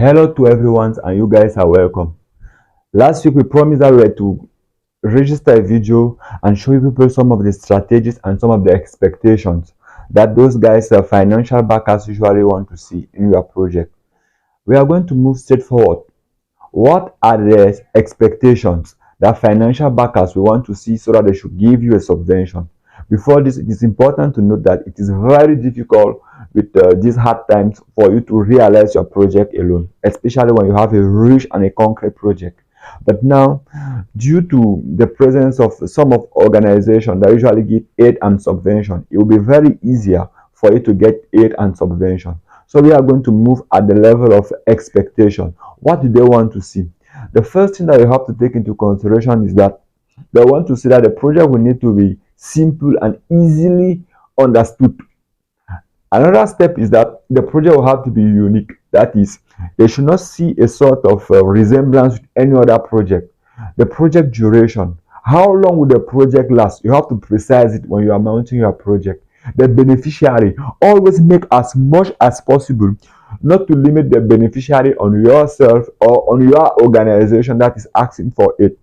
Hello to everyone, and you guys are welcome. Last week we promised that we were to register a video and show you people some of the strategies and some of the expectations that those guys, financial backers, usually want to see in your project. We are going to move straight forward. What are the expectations that financial backers will want to see so that they should give you a subvention? Before this, it is important to note that it is very difficult with these hard times for you to realize your project alone, especially when you have a rich and a concrete project. But now, due to the presence of some of organizations that usually give aid and subvention, it will be very easier for you to get aid and subvention. So we are going to move at the level of expectation. What do they want to see? The first thing that you have to take into consideration is that they want to see that the project will need to be simple and easily understood. Another step is that the project will have to be unique. That is, they should not see a sort of resemblance with any other project. The project duration. How long will the project last? You have to precise it when you are mounting your project. The beneficiary. Always make as much as possible not to limit the beneficiary on yourself or on your organization that is asking for it.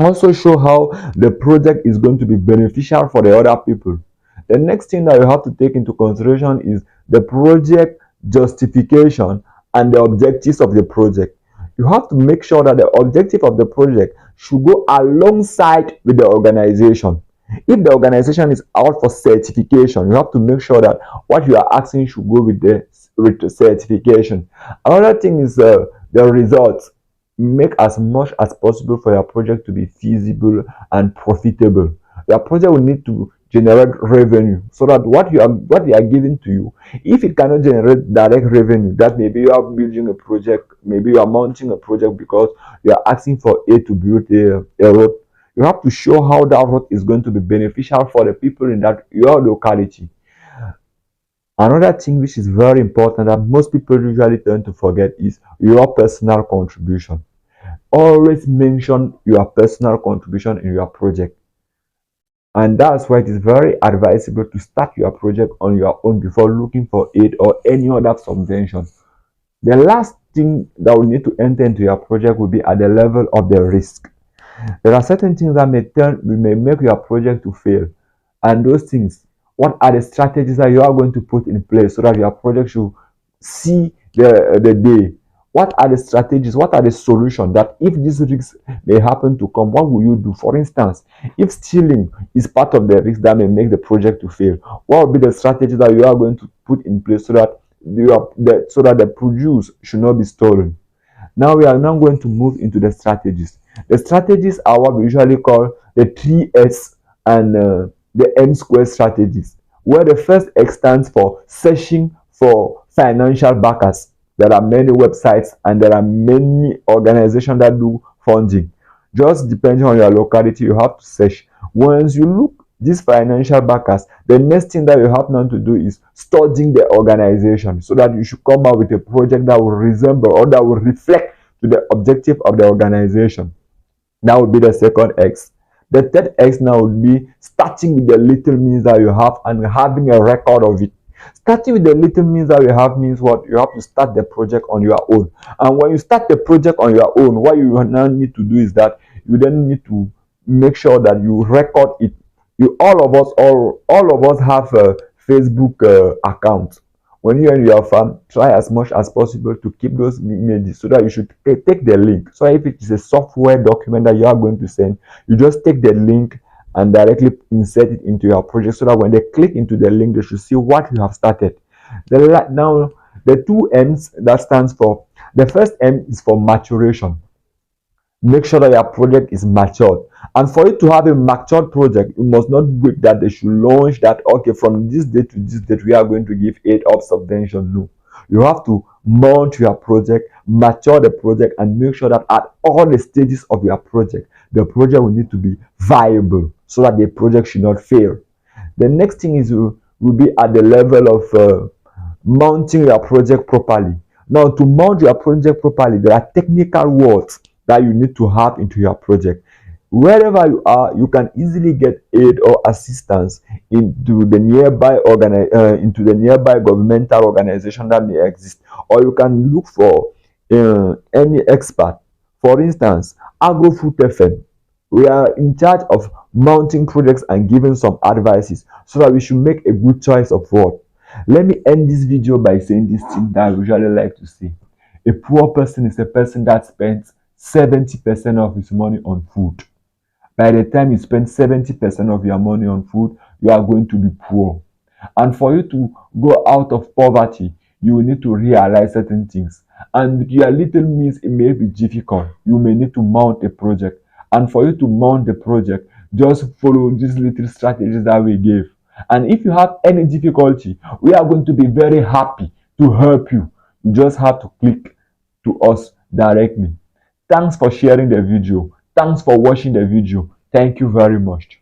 Also show how the project is going to be beneficial for the other people. The next thing that you have to take into consideration is the project justification and the objectives of the project. You have to make sure that the objective of the project should go alongside with the organization. If the organization is out for certification, you have to make sure that what you are asking should go with the certification. Another thing is the results. Make as much as possible for your project to be feasible and profitable. Your project will need to generate revenue so that what they are giving to you, if it cannot generate direct revenue, that maybe you are building a project, maybe you are mounting a project because you are asking for aid to build a road, you have to show how that road is going to be beneficial for the people in that your locality. Another thing which is very important that most people usually tend to forget is your personal contribution. Always mention your personal contribution in your project. And that's why it is very advisable to start your project on your own before looking for aid or any other subvention. The last thing that will need to enter into your project will be at the level of the risk. There are certain things that may make your project to fail. And those things, what are the strategies that you are going to put in place so that your project should see the day? What are the strategies? What are the solutions that if these risks may happen to come, what will you do? For instance, if stealing is part of the risk that may make the project to fail, what will be the strategies that you are going to put in place so that the produce should not be stolen? Now we are now going to move into the strategies. The strategies are what we usually call the 3S and the M square strategies, where the first X stands for searching for financial backers. There are many websites and there are many organizations that do funding. Just depending on your locality, you have to search. Once you look these financial backers, the next thing that you have now to do is studying the organization so that you should come out with a project that will resemble or that will reflect to the objective of the organization. That would be the second X. The third X now would be starting with the little means that you have and having a record of it. Starting with the little means that you have means what? You have to start the project on your own. And when you start the project on your own, what you now need to do is that you then need to make sure that you record it. All of us have a Facebook account. When you and your farm, try as much as possible to keep those images so that you should take the link. So if it is a software document that you are going to send, you just take the link and directly insert it into your project so that when they click into the link, they should see what you have started. Now, the two M's that stands for, the first M is for maturation. Make sure that your project is matured. And for you to have a matured project, you must not wait that they should launch that, okay, from this date to this date, we are going to give aid or subvention. No. You have to mount your project, mature the project, and make sure that at all the stages of your project, the project will need to be viable so that the project should not fail. The next thing is will be at the level of mounting your project properly. Now, to mount your project properly, there are technical words that you need to have into your project. Wherever you are, you can easily get aid or assistance into the nearby governmental organization that may exist, or you can look for any expert. For instance, AGRO-FOOD FM, we are in charge of mounting projects and giving some advices so that we should make a good choice of word. Let me end this video by saying this thing that I usually like to say. A poor person is a person that spends 70% of his money on food. By the time you spend 70% of your money on food, you are going to be poor. And for you to go out of poverty, you will need to realize certain things. And with your little means, it may be difficult. You may need to mount a project. And for you to mount the project, just follow these little strategies that we gave. And if you have any difficulty, we are going to be very happy to help you. You just have to click to us directly. Thanks for sharing the video. Thanks for watching the video. Thank you very much.